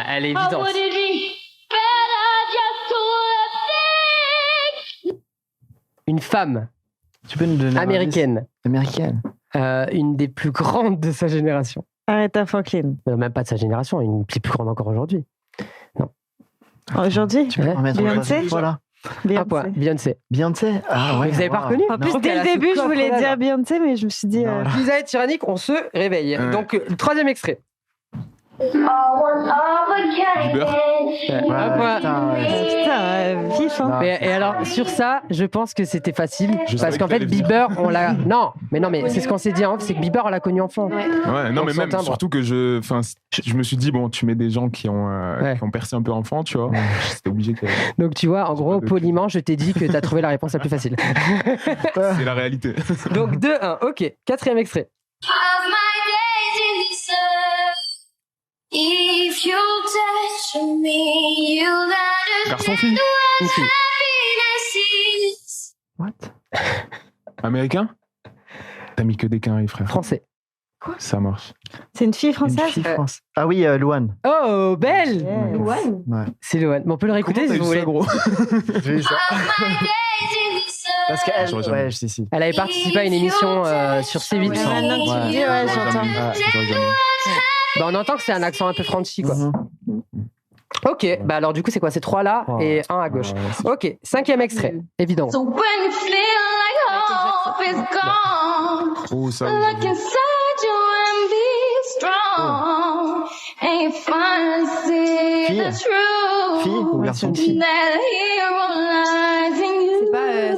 Elle est évidente. Une femme Tu peux nous donner américaine. Américaine. Une des plus grandes de sa génération. Aretha Franklin. Même pas de sa génération, une des plus grande encore aujourd'hui. Non. Aujourd'hui? Tu peux remettre Beyoncé? Voilà. Un point. Beyoncé. Beyoncé? Ah ouais. Vous avez pas reconnu? En plus, dès le début, je voulais dire Beyoncé, mais je me suis dit. Lisa et Tyrannique, on se réveille. Ouais. Donc, le troisième extrait. Bieber. Un point. Putain, vif, hein. Et alors, sur ça, je pense que c'était facile. Je Parce savais qu'en que fait, t'allais dire. Bieber, on l'a. Non, mais c'est ce qu'on s'est dit en off, c'est que Bieber, on l'a connu enfant. Ouais. Ouais, non, Donc, mais son même, timbre. surtout que je me suis dit, bon, tu mets des gens qui ont percé un peu enfant, tu vois. C'était obligé que. Donc, tu vois, en gros, de- poliment, je t'ai dit que t'as trouvé la réponse la plus facile. C'est la réalité. Donc, 2-1. Ok. Quatrième extrait. Garçon-fille. Une fille. What? Américain? T'as mis que des quinries, frère. Français. Ça marche. C'est une fille Une française? fille France. Ah oui, Louane. Oh, belle! Louane. Ouais. C'est Louane. Bon, on peut le réécouter si vous voulez. gros? J'ai vu ça. Parce qu'elle. J'aurais jamais. Ouais, si. Elle avait participé à une émission sur C8. Ouais, maintenant que tu le dis, ouais, j'entends. J'aurais jamais. Bah, on entend que c'est un accent un peu Frenchy, quoi. Mhm. Ok, bah alors du coup, c'est quoi? C'est 3 là et 1 à gauche. Ok, 5e extrait, évident. Oh, ça. Fille ou Ouais, garçon? c'est une fille. C'est pas.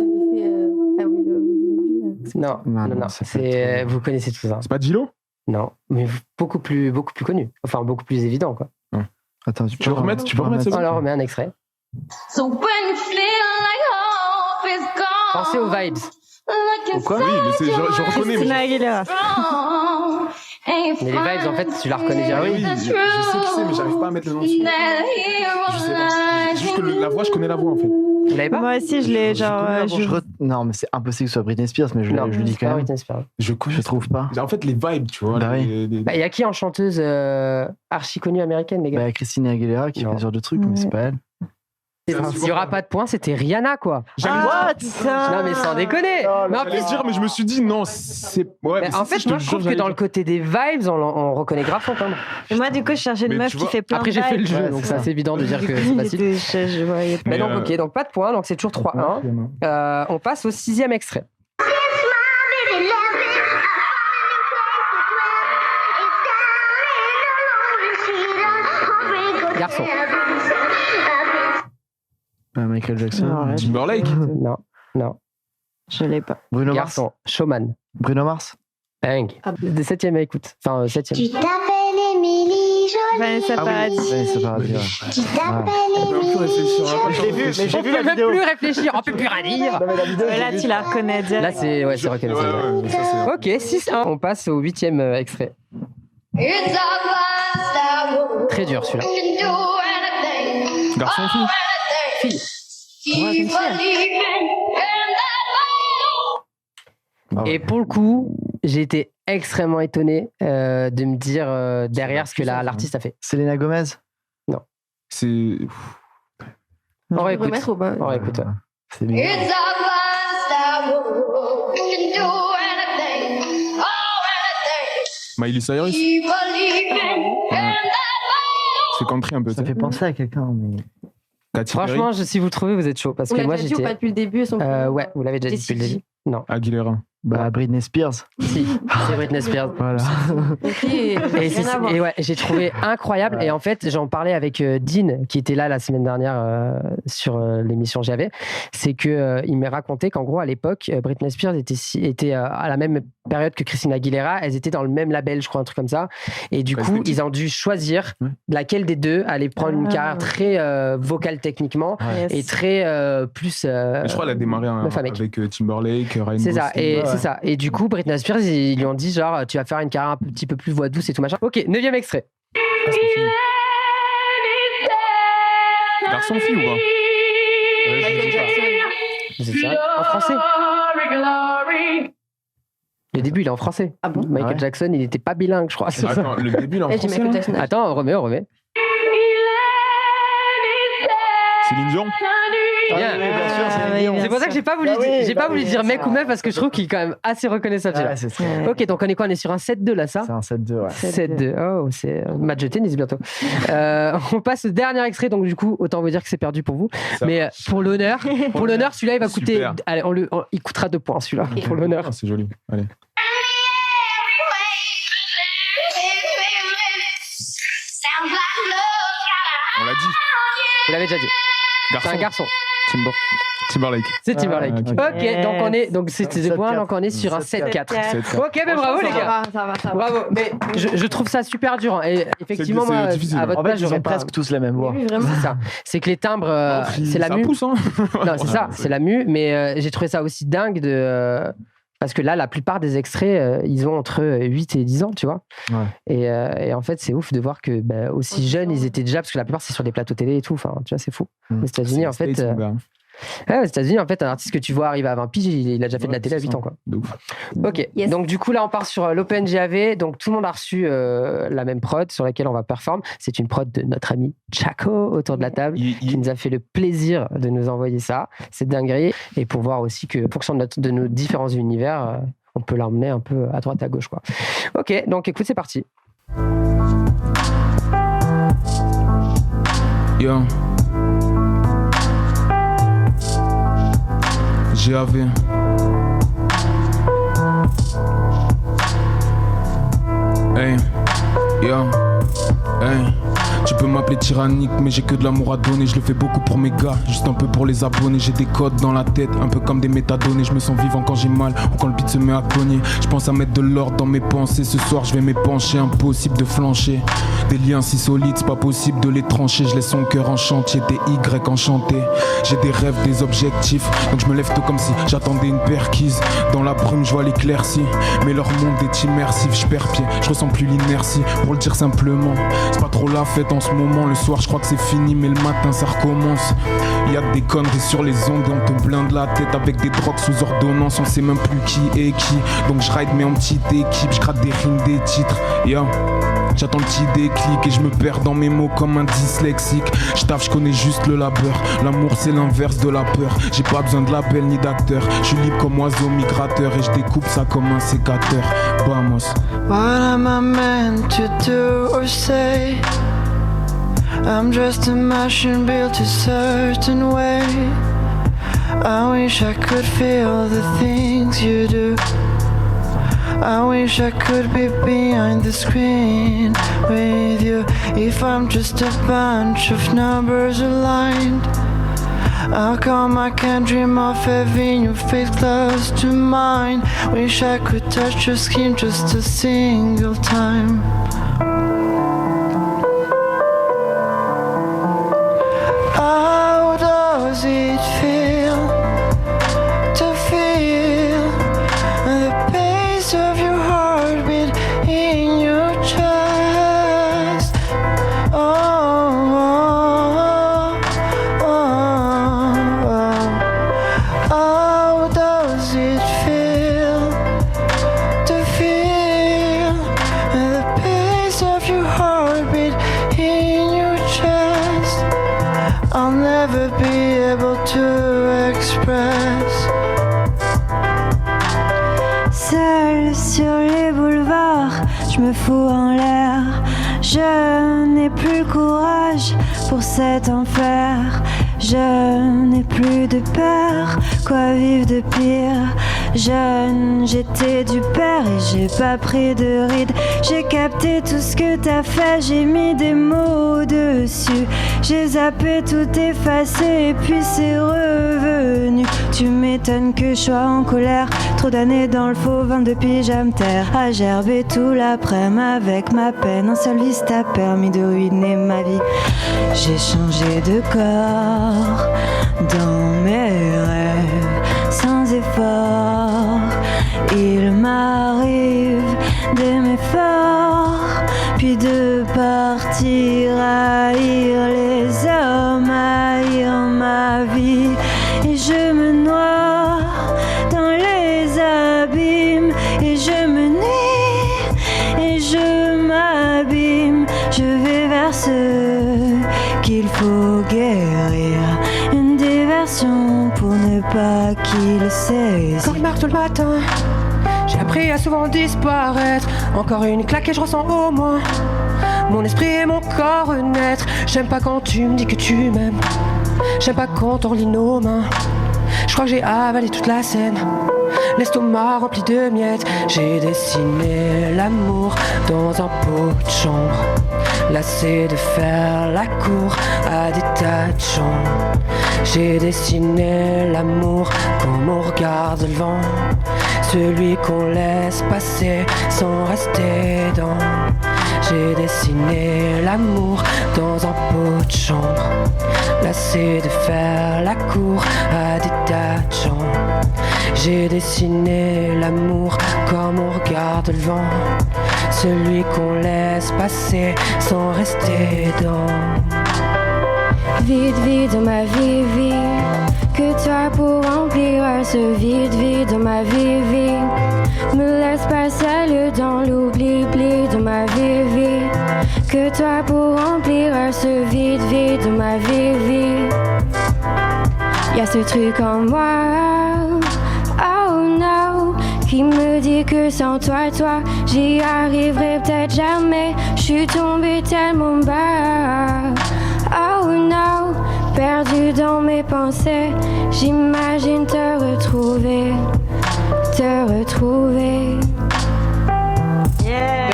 Ah oui, Non. Vous connaissez tout ça. C'est pas Gilo? Non, mais beaucoup plus connu. Enfin, beaucoup plus évident, quoi. Ouais. Attends, tu peux remettre ça? Alors, on met un extrait. Pensez aux vibes. Quoi? Oui, mais je reconnais. Christina Aguilera. Mais les vibes, en fait, tu la reconnais bien. Oui, je sais qui c'est, mais j'arrive pas à mettre le nom dessus. Je sais pas. Juste que la voix, je connais la voix, en fait. Vous l'avez pas? Moi aussi, je l'ai. Non, mais c'est impossible que ce soit Britney Spears, mais je le dis quand même. Britney Spears. Je trouve pas. En fait, les vibes, tu vois. Il y a qui en chanteuse archi connue américaine, les gars? Christina Aguilera qui fait ce genre de trucs, mais c'est pas elle. Il n'y aura pas de points, c'était Rihanna, quoi. What? Non, mais sans déconner. Mais en plus, mais je me suis dit, non, c'est. Ouais, en fait, moi, je trouve que dans le côté des vibes, on reconnaît grave quand même. Et moi, du coup, je cherchais une meuf qui fait plein de vibes. Après, j'ai fait le jeu, donc c'est assez évident de dire que c'est facile. Mais donc, ok, donc pas de points, donc c'est toujours 3-1. On passe au 6e extrait. Garçon. Michael Jackson. Timberlake. Non. Je l'ai pas. Bruno Garçon. Mars. Showman. Bruno Mars. Bang. De 7e écoute. Enfin, 7e. Tu t'appelles Émilie Jolie. Vanessa Paradis. Vanessa Paradis. Tu t'appelles Émilie. J'ai vu la peut vidéo. même plus réfléchir, on peut plus rien dire. Là, tu la reconnais direct. Là, c'est reconnaissable. Ok, 6-1. On passe au 8e extrait. Très dur celui-là. Garçon, fille. Et pour le coup, j'ai été extrêmement étonné de me dire derrière ce que l'artiste a fait. Selena Gomez. Non. C'est. On réécoute. On réécoute. C'est bien. Miley Cyrus. C'est country un peu. Ça fait penser à quelqu'un, mais. Franchement, si vous le trouvez, vous êtes chaud. Parce que moi, j'étais. Pas depuis le début. Ouais, vous l'avez déjà dit depuis le début. Non. Aguilera. Britney Spears. Si, c'est Britney Spears. Voilà. Et ouais, j'ai trouvé incroyable. Et en fait, j'en parlais avec Dean, qui était là la semaine dernière sur l'émission J'avais. C'est qu'il m'a raconté qu'en gros, à l'époque, Britney Spears était à la même période que Christina Aguilera. Elles étaient dans le même label, je crois, un truc comme ça. Et du coup, ils ont dû choisir laquelle des deux allait prendre une carrière très vocale techniquement et très plus. Je crois qu'elle a démarré avec Timberlake, Ryan Gosling. C'est ça. Et du coup, Britney Spears, ils lui ont dit genre, tu vas faire une carrière un petit peu plus voix douce et tout machin. Ok, 9e extrait. Garçon, fille ou pas? Michael Jackson. Vous êtes sérieux? En français? Le début, il est en français. Ah bon? Michael Jackson, il n'était pas bilingue, je crois. Attends, le début, il est en français. Attends, on remet. Céline Dion. Bien. C'est pour ça que j'ai pas voulu dire mec ou meuf parce que je trouve qu'il est quand même assez reconnaissable. Ok, donc on est quoi? On est sur un 7-2 là, ça? C'est un 7-2, ouais. 7-2. Oh, c'est match de tennis bientôt. On passe au dernier extrait, donc du coup, autant vous dire que c'est perdu pour vous. Mais pour l'honneur, celui-là, il va coûter. Allez, il coûtera 2 points, celui-là, pour l'honneur. C'est joli. Allez. On l'a dit. Vous l'avez déjà dit. C'est un garçon. Timberlake. C'est Timberlake. Ok, donc c'était 2 points, donc on est sur un 7-4. Ok, mais bravo les gars. Ça va. Bravo. Mais je trouve ça super dur. Et effectivement, moi, à votre place, j'aurais presque tous la même voix. Oui, vraiment. C'est ça. C'est que les timbres, c'est la mue. Ça pousse, hein. Non, c'est ça, c'est la mue. Mais j'ai trouvé ça aussi dingue parce que là, la plupart des extraits, ils ont entre 8 et 10 ans, tu vois. Ouais. Et en fait, c'est ouf de voir que aussi jeunes, ils étaient déjà, parce que la plupart, c'est sur des plateaux télé et tout. Enfin, tu vois, c'est fou. Aux États-Unis, en fait. Aux États-Unis, en fait, un artiste que tu vois arriver à 20 piges, il a déjà fait de la télé à 8 ans, quoi. Ok. Yes. Donc, du coup, là, on part sur l'OpenGAV. Donc, tout le monde a reçu la même prod sur laquelle on va performer. C'est une prod de notre ami Chaco autour de la table qui nous a fait le plaisir de nous envoyer ça. C'est dinguerie. Et pour voir aussi que, en fonction de nos différents univers, on peut l'emmener un peu à droite, à gauche, quoi. Ok. Donc, écoute, c'est parti. Yo. GAV. Hey, yo, hey. Tu peux m'appeler tyrannique, mais j'ai que de l'amour à donner. Je le fais beaucoup pour mes gars, juste un peu pour les abonnés. J'ai des codes dans la tête, un peu comme des métadonnées. Je me sens vivant quand j'ai mal ou quand le beat se met à cogner. Je pense à mettre de l'ordre dans mes pensées. Ce soir je vais m'épancher, impossible de flancher. Des liens si solides, c'est pas possible de les trancher. Je laisse son cœur en chantier, des Y enchantés. J'ai des rêves, des objectifs, donc je me lève tôt comme si j'attendais une perquise. Dans la brume je vois l'éclaircie, mais leur monde est immersif. Je perds pied, je ressens plus l'inertie. Pour le dire simplement, c'est pas trop la fête en ce moment. Le soir je crois que c'est fini, mais le matin ça recommence. Y'a des conneries sur les ondes et on te blinde la tête avec des drogues sous ordonnance. On sait même plus qui est qui, donc je ride mais en petite équipe. Je gratte des rimes, des titres, yeah. J'attends le petit déclic et je me perds dans mes mots comme un dyslexique. Je taffe, je connais juste le labeur. L'amour c'est l'inverse de la peur. J'ai pas besoin de label ni d'acteur. Je suis libre comme oiseau migrateur et je découpe ça comme un sécateur. Vamos. What am I meant to do or say? I'm just a machine built a certain way. I wish I could feel the things you do. I wish I could be behind the screen with you. If I'm just a bunch of numbers aligned, how come I can't dream of having your face close to mine? Wish I could touch your skin just a single time. How does it feel to feel the pace of your heartbeat in your chest? How does it feel to feel the pace of your heartbeat in your chest? I'll never be able to express. Seul sur les boulevards, je me fous en l'air. Je n'ai plus le courage pour cet enfer. Je n'ai plus de peur, quoi vivre de pire. Jeune, j'étais du père et j'ai pas pris de rides. J'ai capté tout ce que t'as fait, j'ai mis des mots dessus. J'ai zappé, tout effacé et puis c'est revenu. Tu m'étonnes que je sois en colère. Trop d'années dans le faux, 22 pyjamas terre. À gerber tout l'après-midi avec ma peine. Un seul vice t'a permis de ruiner ma vie. J'ai changé de corps dans mes rêves sans effort. Il m'arrive d'aimer fort, puis de partir haïr les hommes, haïr ma vie. Et je me noie dans les abîmes, et je me nuis, et je m'abîme. Je vais vers ce qu'il faut guérir, une diversion pour ne pas qu'il saisisse. Quand il marche tout le matin, j'ai appris à souvent disparaître. Encore une claque et je ressens au moins mon esprit et mon corps renaître. J'aime pas quand tu me dis que tu m'aimes, j'aime pas quand on lit nos mains. Je crois que j'ai avalé toute la scène, l'estomac rempli de miettes. J'ai dessiné l'amour dans un pot de chambre, lassé de faire la cour à des tas de gens. J'ai dessiné l'amour comme on regarde le vent, celui qu'on laisse passer sans rester dans. J'ai dessiné l'amour dans un pot de chambre, lassé de faire la cour à des tas de gens. J'ai dessiné l'amour comme on regarde le vent, celui qu'on laisse passer sans rester dans. Vide, vide dans ma vie, vie. Que toi pour remplir ce vide, vide dans ma vie, vie. Me laisse pas seule dans l'oubli, oubli dans ma vie, vie. Que toi pour remplir ce vide, vide dans ma vie, vie. Y'a ce truc en moi, oh no, qui me dit que sans toi, j'y arriverai peut-être jamais. J'suis tombée tellement bas, oh no, perdu dans mes pensées. J'imagine te retrouver, te retrouver. Yeah.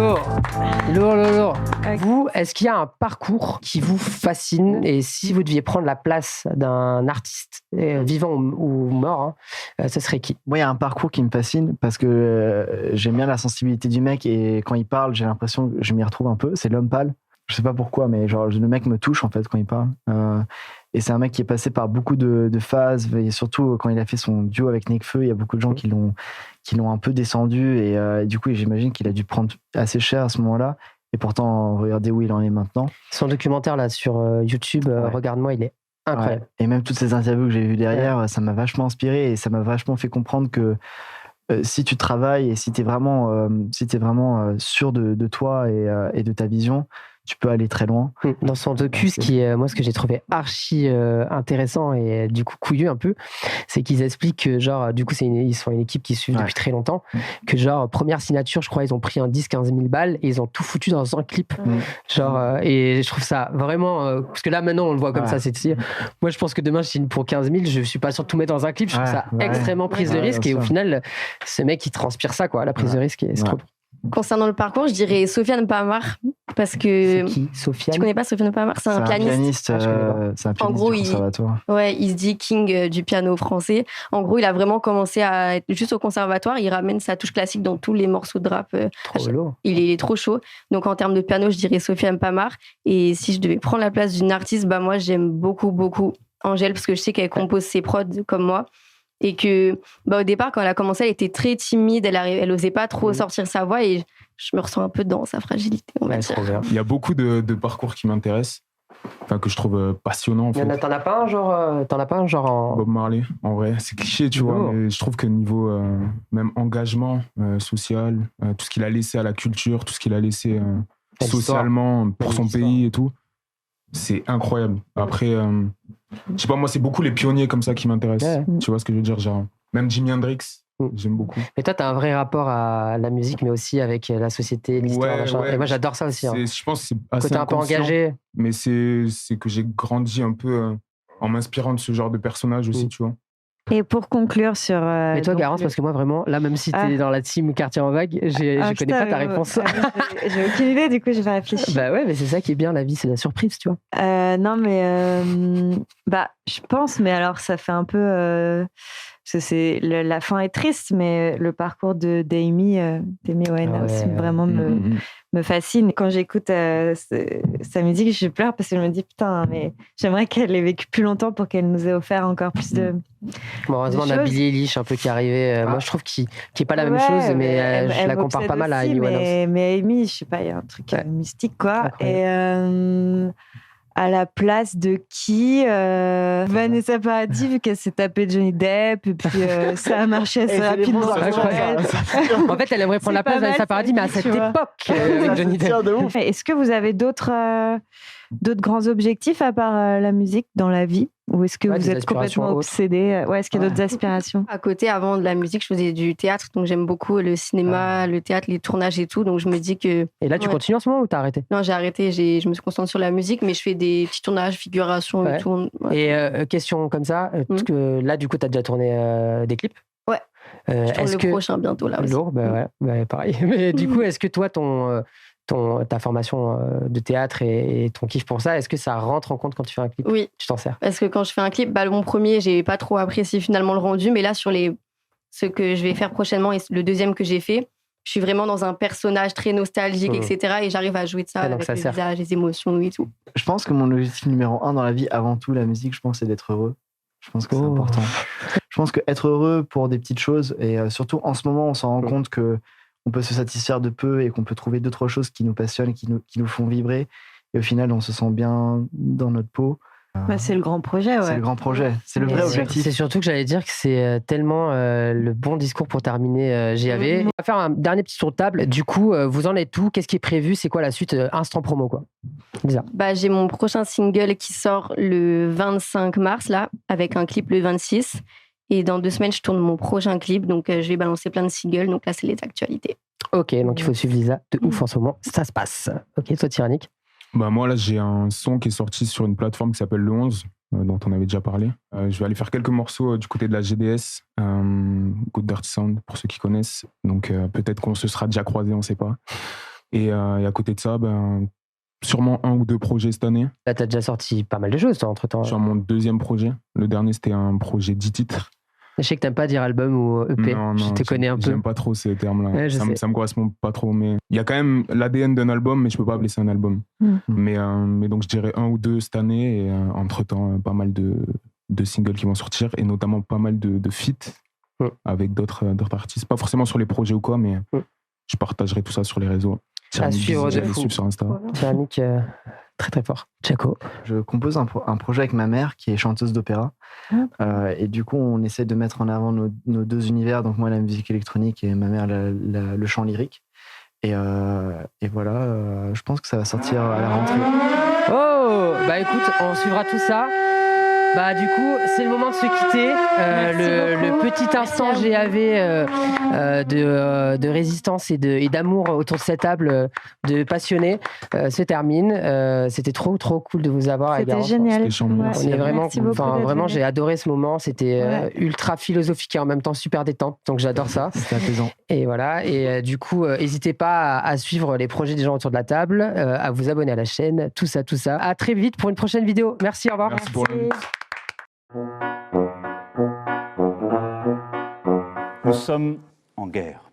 Lourd. Vous, est-ce qu'il y a un parcours qui vous fascine et si vous deviez prendre la place d'un artiste vivant ou mort, ce serait qui? Moi, il y a un parcours qui me fascine parce que j'aime bien la sensibilité du mec et quand il parle, j'ai l'impression que je m'y retrouve un peu. C'est L'Homme Pâle. Je sais pas pourquoi, mais genre le mec me touche en fait quand il parle. Et c'est un mec qui est passé par beaucoup de phases et surtout quand il a fait son duo avec Nekfeu, il y a beaucoup de gens qui l'ont un peu descendu et du coup j'imagine qu'il a dû prendre assez cher à ce moment-là. Et pourtant, regardez où il en est maintenant. Son documentaire là sur YouTube, Regarde-moi, il est incroyable. Ouais. Et même toutes ces interviews que j'ai vues derrière, ça m'a vachement inspiré et ça m'a vachement fait comprendre que si tu travailles et si t'es vraiment sûr de toi et de ta vision, tu peux aller très loin. Dans son docu, ce que j'ai trouvé archi intéressant et du coup couillu un peu, c'est qu'ils expliquent que genre, du coup, ils sont une équipe qui suit depuis très longtemps, que genre, première signature, je crois, ils ont pris un 10-15 000 balles et ils ont tout foutu dans un clip. Genre, et je trouve ça vraiment, parce que là, maintenant, on le voit comme ça, moi, je pense que demain, je signe pour 15 000, je suis pas sûr de tout mettre dans un clip, je trouve ça extrêmement prise de risque et au final, ce mec, il transpire ça, quoi, la prise de risque, et c'est trop bon. Concernant le parcours, je dirais Sofiane Pamar parce que c'est qui, Sofiane? Tu connais pas Sofiane Pamar? C'est un pianiste. C'est un pianiste en gros, du conservatoire. Il se dit king du piano français. En gros, il a vraiment commencé à être juste au conservatoire. Il ramène sa touche classique dans tous les morceaux de rap. Il est trop chaud. Donc en termes de piano, je dirais Sofiane Pamar. Et si je devais prendre la place d'une artiste, moi j'aime beaucoup Angèle parce que je sais qu'elle compose ses prods comme moi. Et que, au départ, quand elle a commencé, elle était très timide, elle osait pas trop sortir sa voix et je me ressens un peu dans sa fragilité, on va dire. Il y a beaucoup de parcours qui m'intéressent, que je trouve passionnants. En fait. T'en as pas un genre en... Bob Marley, en vrai, c'est cliché, tu vois, mais je trouve que niveau même engagement social, tout ce qu'il a laissé à la culture, tout ce qu'il a laissé socialement pour son pays et tout, c'est incroyable. Après, je sais pas, moi, c'est beaucoup les pionniers comme ça qui m'intéressent. Tu vois ce que je veux dire, genre, même Jimi Hendrix, j'aime beaucoup. Mais toi, t'as un vrai rapport à la musique, mais aussi avec la société, l'histoire, machin. Et moi, j'adore ça aussi. Je pense que c'est assez côté un peu engagé. Mais c'est que j'ai grandi un peu en m'inspirant de ce genre de personnage aussi, tu vois. Et pour conclure sur... Mais toi, Garance, parce que moi, vraiment, là, même si t'es dans la team Quartier en vague, je connais pas ta réponse. J'ai aucune idée, du coup, je vais réfléchir. Bah ouais, mais c'est ça qui est bien, la vie, c'est la surprise, tu vois. Non, mais... je pense, mais alors, ça fait un peu... la fin est triste, mais le parcours d'Amy Winehouse vraiment me fascine. Quand j'écoute sa musique, je pleure parce que je me dis putain, mais j'aimerais qu'elle ait vécu plus longtemps pour qu'elle nous ait offert encore plus de. Heureusement, on a Billie Eilish un peu qui est arrivée. Moi, je trouve qu'il n'est pas la même chose, mais je la compare pas mal à Amy Winehouse. Mais Amy, je sais pas, il y a un truc mystique, quoi. Incroyable. Et à la place de qui Vanessa Paradis, vu qu'elle s'est tapée Johnny Depp, et puis ça a marché assez rapidement. En fait, elle aimerait prendre la place de Vanessa Paradis, mais à cette époque, avec Johnny Depp. Est-ce que vous avez d'autres grands objectifs à part la musique dans la vie? Ou est-ce que vous êtes complètement obsédé? Est-ce qu'il y a d'autres aspirations? À côté, avant de la musique, je faisais du théâtre, donc j'aime beaucoup le cinéma, le théâtre, les tournages et tout. Donc je me dis que. Et là, tu continues en ce moment ou t'as arrêté? Non, j'ai arrêté. Je me suis concentrée sur la musique, mais je fais des petits tournages, figurations et tout. Et question comme ça, là, du coup, t'as déjà tourné des clips? Ouais. Je tourne le prochain bientôt là aussi. Lourd, pareil. Mais du coup, est-ce que toi, ta formation de théâtre et ton kiff pour ça, est-ce que ça rentre en compte quand tu fais un clip? Oui. Tu t'en sers? Parce que quand je fais un clip, mon premier, j'ai pas trop apprécié finalement le rendu, mais là, sur ce que je vais faire prochainement et le deuxième que j'ai fait, je suis vraiment dans un personnage très nostalgique, etc. Et j'arrive à jouer de ça avec le visage, les émotions et tout. Je pense que mon objectif numéro 1 dans la vie, avant tout la musique, je pense, c'est d'être heureux. Je pense que c'est important. Je pense qu'être heureux pour des petites choses, et surtout en ce moment, on s'en rend compte que on peut se satisfaire de peu et qu'on peut trouver 2-3 choses qui nous passionnent, qui nous font vibrer. Et au final, on se sent bien dans notre peau. C'est le grand projet, C'est le grand projet. C'est le vrai objectif. C'est surtout que j'allais dire que c'est tellement le bon discours pour terminer GAV. On va faire un dernier petit tour de table. Du coup, vous en êtes où? Qu'est-ce qui est prévu? C'est quoi la suite? Instant promo, quoi. Lisa. J'ai mon prochain single qui sort le 25 mars, là, avec un clip le 26. Et dans 2 semaines, je tourne mon prochain clip. Donc, je vais balancer plein de singles. Donc là, c'est les actualités. Ok, donc il faut suivre Lisa de ouf en ce moment. Ça se passe. Ok, toi, Tyrannique? Moi, là, j'ai un son qui est sorti sur une plateforme qui s'appelle Le 11, dont on avait déjà parlé. Je vais aller faire quelques morceaux du côté de la GDS, Good Dirty Sound, pour ceux qui connaissent. Donc, peut-être qu'on se sera déjà croisés, on ne sait pas. Et à côté de ça, sûrement 1 ou 2 projets cette année. Là, t'as déjà sorti pas mal de choses, toi, entre-temps. Sur mon 2e projet. Le dernier, c'était un projet 10 titres. Je sais que t'aimes pas dire album ou EP. Non, je te connais un peu. J'aime pas trop ces termes-là. Ouais, ça me correspond pas trop. Mais il y a quand même l'ADN d'un album, mais je peux pas appeler ça un album. Mais donc, je dirais 1 ou 2 cette année. Et entre-temps, pas mal de singles qui vont sortir. Et notamment pas mal de feats avec d'autres artistes. Pas forcément sur les projets ou quoi, mais je partagerai tout ça sur les réseaux. À suivre de fou. Sur Insta. Thermic, très très fort. Jaco. Je compose un projet avec ma mère qui est chanteuse d'opéra. Et du coup, on essaie de mettre en avant nos 2 univers. Donc moi, la musique électronique et ma mère, le chant lyrique. Et voilà, je pense que ça va sortir à la rentrée. Oh, écoute, on suivra tout ça. Du coup, c'est le moment de se quitter. Le petit instant GAV de résistance et d'amour autour de cette table de passionnés se termine. C'était trop cool de vous avoir. C'était génial. On est vraiment, j'ai adoré ce moment. C'était ultra philosophique et en même temps super détente. Donc j'adore ça. C'était apaisant. Et voilà. Et du coup, n'hésitez pas à suivre les projets des gens autour de la table, à vous abonner à la chaîne, tout ça. À très vite pour une prochaine vidéo. Merci, au revoir. Merci pour le... Nous sommes en guerre.